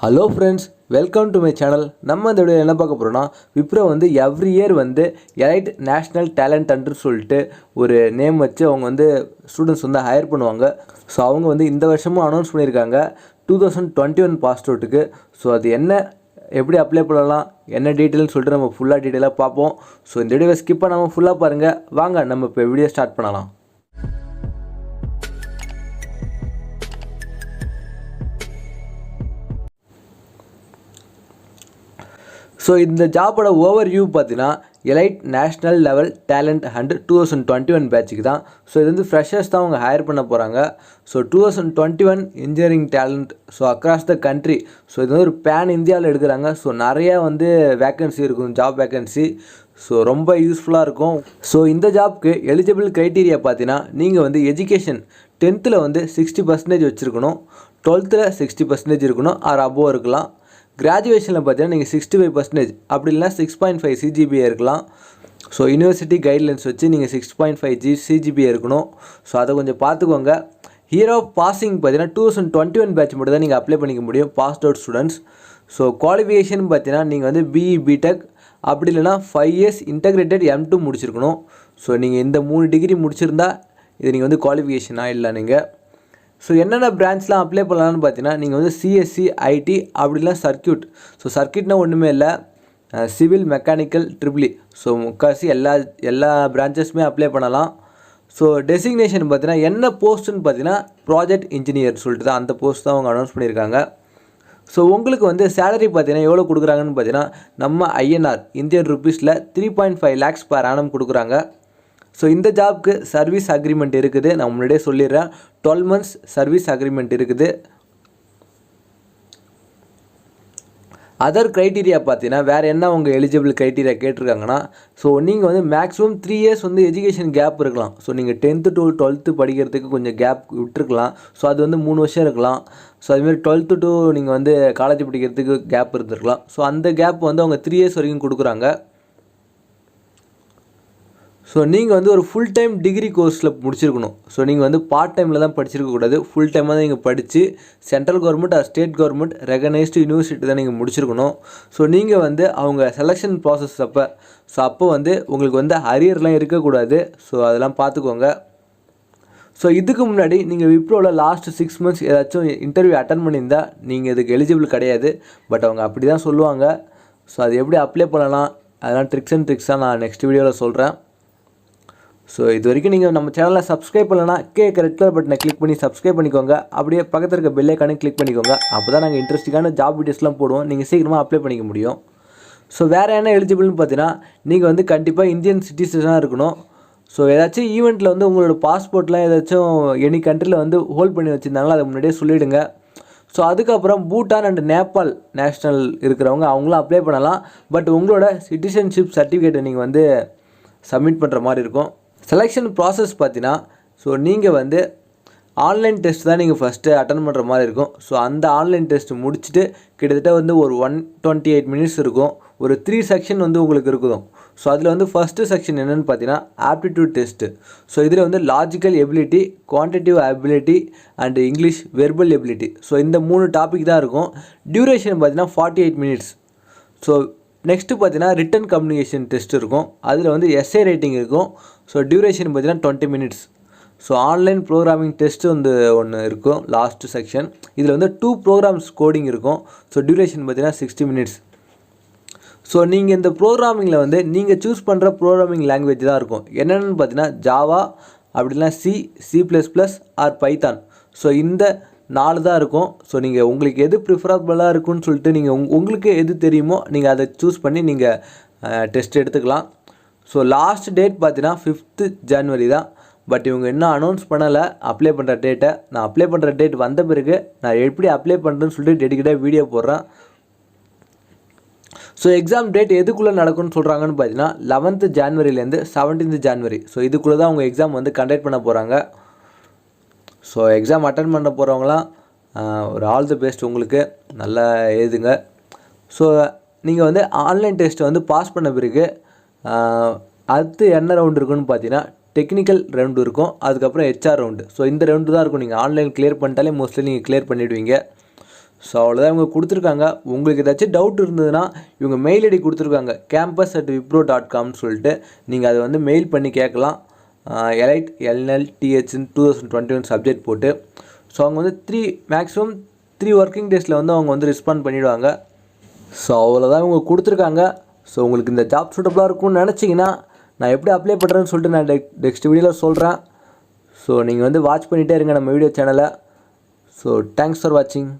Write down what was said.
Hello friends, welcome to my channel. நம்ம இந்த video என்ன பார்க்க போகிறோம்னா, விப்ரோ வந்து எவ்ரி இயர் வந்து எலைட் நேஷ்னல் டேலண்ட் ஹண்ட்னு சொல்லிட்டு ஒரு நேம் வச்சு அவங்க வந்து ஸ்டூடெண்ட்ஸ் வந்து ஹையர் பண்ணுவாங்க. ஸோ அவங்க வந்து இந்த வருஷமும் அனௌன்ஸ் பண்ணியிருக்காங்க 2021 பாஸ் அவுட்டுக்கு. ஸோ அது என்ன, எப்படி அப்ளை பண்ணலாம், என்ன டீட்டெயில்னு சொல்லிட்டு நம்ம ஃபுல்லாக டீட்டெயிலாக பார்ப்போம். ஸோ இந்த வீடியோவை ஸ்கிப் பண்ணாமல் ஃபுல்லாக பாருங்கள். வாங்க நம்ம இப்போ வீடியோ ஸ்டார்ட் பண்ணலாம். ஸோ இந்த ஜாபோட ஓவர் வியூ பார்த்தீங்கன்னா elite national level talent hunt 2021 பேட்சுக்கு தான். ஸோ இது வந்து ஃப்ரெஷர்ஸ் தான் அவங்க ஹையர் பண்ண போகிறாங்க. So 2021 engineering talent, so across the country. So இது வந்து ஒரு பேன் இந்தியாவில் எடுக்கிறாங்க. ஸோ நிறையா வந்து வேக்கன்சி இருக்கும், ஜாப் வேக்கன்சி. ஸோ ரொம்ப யூஸ்ஃபுல்லாக இருக்கும். ஸோ இந்த ஜாப்க்கு எலிஜிபிள் க்ரைட்டீரியா பார்த்தீங்கன்னா நீங்கள் வந்து எஜுகேஷன் 10th வந்து 60% வச்சுருக்கணும், 12th 60% இருக்கணும், ஆர் அபோவ் இருக்கலாம். கிராஜுவேஷனில் பார்த்தீங்கன்னா நீங்கள் 65%, அப்படி இல்லைனா 6.5 CGPA இருக்கலாம். ஸோ யூனிவர்சிட்டி கைட்லைன்ஸ் வச்சு நீங்கள் 6.5 CGPA இருக்கணும். ஸோ அதை கொஞ்சம் பார்த்துக்கோங்க. இயர் ஆஃப் பாசிங் பார்த்தீங்கன்னா 2021 பேட்ச் மட்டும் தான் நீங்கள் அப்ளை பண்ணிக்க முடியும், passed out students. So qualification பார்த்தீங்கன்னா நீங்கள் வந்து BE BTech அப்படி இல்லைனா 5 years இன்டகிரேட்டட் M2 முடிச்சிருக்கணும். ஸோ நீங்கள் இந்த 3 டிகிரி முடிச்சிருந்தா இது நீங்கள் வந்து குவாலிஃபிகேஷனாக இல்லை நீங்கள். ஸோ என்னென்ன பிரான்ச்லாம் அப்ளை பண்ணலான்னு பார்த்தீங்கன்னா நீங்கள் வந்து CSC IT அப்படிலாம் சர்க்கியூட். ஸோ சர்க்கியூட்னா ஒன்றுமே இல்லை, சிவில் மெக்கானிக்கல் ட்ரிபிள். ஸோ முக்கால்வாசி எல்லா பிரான்ச்சஸுமே அப்ளை பண்ணலாம். ஸோ டெசிக்னேஷன் பார்த்தீங்கன்னா என்ன போஸ்ட்டுன்னு பார்த்தீங்கன்னா ப்ராஜெக்ட் இன்ஜினியர் சொல்லிட்டு தான் அந்த போஸ்ட் தான் அவங்க அனௌன்ஸ் பண்ணியிருக்காங்க. ஸோ உங்களுக்கு வந்து சேலரி பார்த்தீங்கன்னா எவ்வளோ கொடுக்குறாங்கன்னு பார்த்தீங்கன்னா நம்ம INR இந்தியன் ருப்பீஸில் 3.5 lakhs per annum கொடுக்குறாங்க. ஸோ இந்த ஜாப்க்கு சர்வீஸ் அக்ரிமெண்ட் இருக்குது, நான் முன்னாடியே சொல்லிடுறேன். 12 months சர்வீஸ் அக்ரிமெண்ட் இருக்குது. அதர் க்ரைட்டீரியா பார்த்தீங்கன்னா வேறு என்ன அவங்க எலிஜிபிள் க்ரைட்டீரியா கேட்டிருக்காங்கன்னா, ஸோ நீங்கள் வந்து மேக்ஸிமம் 3 years வந்து எஜுகேஷன் கேப் இருக்கலாம். ஸோ நீங்கள் 10th to 12th படிக்கிறதுக்கு கொஞ்சம் கேப் விட்டுருக்கலாம். ஸோ அது வந்து 3 வருஷம் இருக்கலாம். ஸோ அதுமாதிரி 12th to நீங்கள் வந்து காலேஜ் படிக்கிறதுக்கு கேப் இருந்திருக்கலாம். ஸோ அந்த கேப் வந்து அவங்க 3 years வரைக்கும் கொடுக்குறாங்க. ஸோ நீங்கள் வந்து ஒரு ஃபுல் டைம் டிகிரி கோர்ஸில் முடிச்சிருக்கணும். ஸோ நீங்கள் வந்து பார்ட் டைமில் தான் படிச்சிருக்கக்கூடாது, ஃபுல் டைமாக தான் நீங்கள் படித்து central government or state government recognised university தான் நீங்கள் முடிச்சிருக்கணும். ஸோ நீங்கள் வந்து அவங்க செலெக்ஷன் ப்ராசஸ் அப்போ வந்து உங்களுக்கு வந்து அரியர்லாம் இருக்கக்கூடாது. ஸோ அதெல்லாம் பார்த்துக்கோங்க. ஸோ இதுக்கு முன்னாடி நீங்கள் விப்ரோவில் லாஸ்ட் 6 months ஏதாச்சும் இன்டர்வியூ அட்டன் பண்ணியிருந்தால் நீங்கள் இதுக்கு எலிஜிபிள் கிடையாது. பட் அவங்க அப்படி தான் சொல்லுவாங்க. ஸோ அது எப்படி அப்ளை பண்ணலாம், அதெல்லாம் ட்ரிக்ஸ் அண்ட் ட்ரிக்ஸாக நான் நெக்ஸ்ட் வீடியோவில் சொல்கிறேன். ஸோ இது வரைக்கும் நீங்கள் நம்ம சேனலை சப்ஸ்கிரைப் பண்ணலன்னா ரெட் கலர் பட்டனை கிளிக் பண்ணி சப்ஸ்கிரைப் பண்ணிக்கோங்க. அப்படியே பக்கத்தில் இருக்க பெல் ஐக்கானே கிளிக் பண்ணிக்கோங்க. அப்போ தான் நாங்கள் இன்ட்ரெஸ்டிங்கான ஜாப் வீடியோஸ்லாம் போடுவோம், நீங்கள் சீக்கிரமாக அப்ளை பண்ணிக்க முடியும். ஸோ வேறு என்ன எலிஜிபிள்னு பார்த்தீங்கன்னா நீங்கள் வந்து கண்டிப்பாக இந்தியன் சிட்டிசனாக இருக்கணும். ஸோ ஏதாச்சும் ஈவெண்ட்டில் வந்து உங்களோட பாஸ்போர்ட்லாம் ஏதாச்சும் எனி கண்ட்ரியில் வந்து ஹோல்ட் பண்ணி வச்சுருந்தாங்களோ அதை முன்னாடியே சொல்லிவிடுங்க. ஸோ அதுக்கப்புறம் பூட்டான் அண்ட் நேபாள் நேஷ்னல் இருக்கிறவங்க அவங்களும் அப்ளை பண்ணலாம். பட் உங்களோட சிட்டிசன்ஷிப் சர்டிஃபிகேட்டை நீங்கள் வந்து சப்மிட் பண்ணுற மாதிரி இருக்கும். செலெக்ஷன் ப்ராசஸ் பார்த்தீங்கன்னா, ஸோ நீங்கள் வந்து ஆன்லைன் டெஸ்ட் தான் நீங்கள் ஃபஸ்ட்டு அட்டன் பண்ணுற மாதிரி இருக்கும். ஸோ அந்த ஆன்லைன் டெஸ்ட் முடிச்சுட்டு கிட்டத்தட்ட வந்து ஒரு 128 minutes இருக்கும். ஒரு 3 section வந்து உங்களுக்கு இருக்கும். ஸோ அதில் வந்து ஃபஸ்ட்டு செக்ஷன் என்னென்னு பார்த்தீங்கன்னா ஆப்டிடியூட் டெஸ்ட்டு. ஸோ இதில் வந்து logical ability, quantitative ability and English verbal ability. So இந்த 3 டாபிக் தான் இருக்கும். டியூரேஷன் பார்த்தீங்கன்னா 48 minutes. ஸோ நெக்ஸ்ட்டு பார்த்தீங்கன்னா ரிட்டன் கம்யூனிகேஷன் டெஸ்ட் இருக்கும். அதில் வந்து எஸ்ஏ ரைட்டிங் இருக்கும். ஸோ டியூரேஷன் பார்த்தீங்கன்னா 20 minutes. So online programming test வந்து ஒன்று இருக்கும் லாஸ்ட் செக்ஷன். இதில் வந்து 2 programs கோடிங் இருக்கும். ஸோ டியூரேஷன் பார்த்தீங்கன்னா 60 minutes. ஸோ நீங்கள் இந்த ப்ரோக்ராமிங்கில் வந்து நீங்கள் சூஸ் பண்ணுற ப்ரோக்ராமிங் லாங்குவேஜ் தான் இருக்கும். என்னென்னு பார்த்தீங்கன்னா ஜாவா, அப்படின்னா C++ ஆர் பைத்தான். ஸோ இந்த 4 தான் இருக்கும். ஸோ நீங்கள் உங்களுக்கு எது ப்ரிஃபரபுளாக இருக்குன்னு சொல்லிட்டு நீங்கள் உங்களுக்கு எது தெரியுமோ நீங்கள் அதை சூஸ் பண்ணி நீங்கள் டெஸ்ட் எடுத்துக்கலாம். ஸோ லாஸ்ட் டேட் பார்த்தீங்கன்னா 5th January தான். பட் இவங்க இன்னும் அனௌன்ஸ் பண்ணலை அப்ளை பண்ணுற டேட்டை. நான் அப்ளை பண்ணுற டேட் வந்த பிறகு நான் எப்படி அப்ளை பண்ணுறேன்னு சொல்லிட்டு டெடிக்கேட்டாக வீடியோ போடுறேன். ஸோ எக்ஸாம் டேட் எதுக்குள்ளே நடக்கும்னு சொல்கிறாங்கன்னு பார்த்தீங்கன்னா 11th Januaryலேருந்து 17th January. ஸோ இதுக்குள்ளே தான் அவங்க எக்ஸாம் வந்து கண்டக்ட் பண்ண போகிறாங்க. ஸோ எக்ஸாம் அட்டன் பண்ண போகிறவங்களாம் ஒரு ஆல் தி பெஸ்ட், உங்களுக்கு நல்லா எழுதுங்க. ஸோ நீங்கள் வந்து ஆன்லைன் டெஸ்ட்டை வந்து பாஸ் பண்ண பிறகு அடுத்து என்ன ரவுண்டு இருக்குன்னு பார்த்தீங்கன்னா டெக்னிக்கல் ரவுண்டு இருக்கும், அதுக்கப்புறம் HR ரவுண்டு. ஸோ இந்த ரவுண்டு தான் இருக்கும். நீங்கள் ஆன்லைன் கிளியர் பண்ணிட்டாலே மோஸ்ட்லி நீங்கள் கிளியர் பண்ணிவிடுவீங்க. ஸோ அவ்வளோதான் இவங்க கொடுத்துருக்காங்க. உங்களுக்கு ஏதாச்சும் டவுட் இருந்ததுன்னா இவங்க மெயில் ஐடி கொடுத்துருக்காங்க campus@wipro.comனு சொல்லிட்டு நீங்கள் அதை வந்து மெயில் பண்ணி கேட்கலாம். எலைட் LNLTHன்னு 2021 சப்ஜெக்ட் போட்டு. ஸோ அவங்க வந்து மேக்ஸிமம் 3 ஒர்க்கிங் டேஸில் வந்து அவங்க வந்து ரெஸ்பாண்ட் பண்ணிவிடுவாங்க. ஸோ அவ்வளோதான் இவங்க கொடுத்துருக்காங்க. ஸோ உங்களுக்கு இந்த ஜாப் சூட்டபுளாக இருக்கும்னு நினச்சிங்கன்னா நான் எப்படி அப்ளை பண்ணுறேன்னு சொல்லிட்டு நான் நெக்ஸ்ட் வீடியோவில் சொல்கிறேன். ஸோ நீங்கள் வந்து வாட்ச் பண்ணிகிட்டே இருங்க நம்ம வீடியோ சேனலை. ஸோ தேங்க்ஸ் ஃபார் வாட்சிங்.